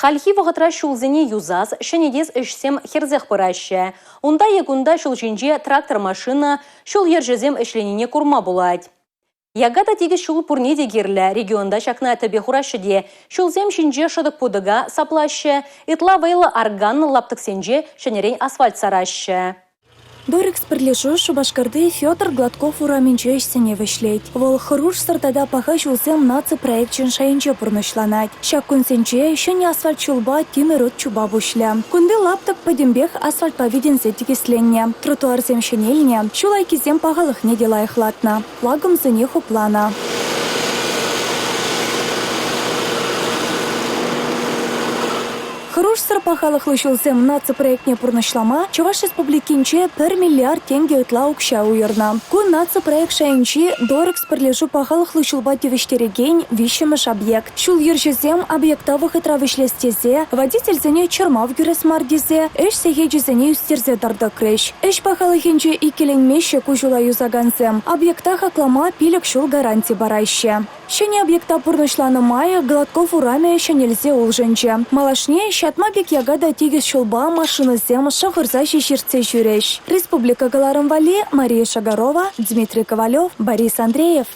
Хальхи вағытра шулзіне юзас, шенедес ішсем херзех пыраща. Унда егунда шулчинже трактор машина шул ержезем ішленіне курма булать. Ягата тегі шул пурне дегерлі регионда шакна әтібе хурашы де, шулзем шинже шыдық пудыга саплашы, итла вайлы арган лаптықсенже шенерен асфальт сарашы. Дорекс приближу, что Башкарды Федор Гладков ураменче ишсене вышлейт. Вол хорош сартада паха шулзем наци проектчен шайынче пурнышланать. Шак кунсенче еще не асфальт чулба тимы рот чуба бушля. Кунды лаптык падембех асфальт повидензе текисленне. Тротуар зем шенельне, шулайки зем пагалых не делаях латна. Лагом за неху плана. Хорош сарпахалых лышылсем наци-проектне пурнышлама, Чуваш республикинче 1 миллиард тенге ытла укша уйырна. Кун наци-проект шайынчи Дорекс перлежу пахалых лышылба девештереген вишемыш объект. Шул ержезем объектавых ытра вишлестезе, водитель зене чермав гюрес мардизе, эш сегеджи зене юстерзе дарда креш. Эш пахалыхинче икеленмеше кужула юзаганзем. Объектах аклама пилек шул гарантий барайще. Шене объекта пурнышланы мая Гладков ураме шенельзе улжынче. Малашне шатмабек ягада тигіз шулба машины зем шахырза шешерце жүреш. Республика Галарымвали, Мария Шагарова, Дмитрий Ковалев, Борис Андреев.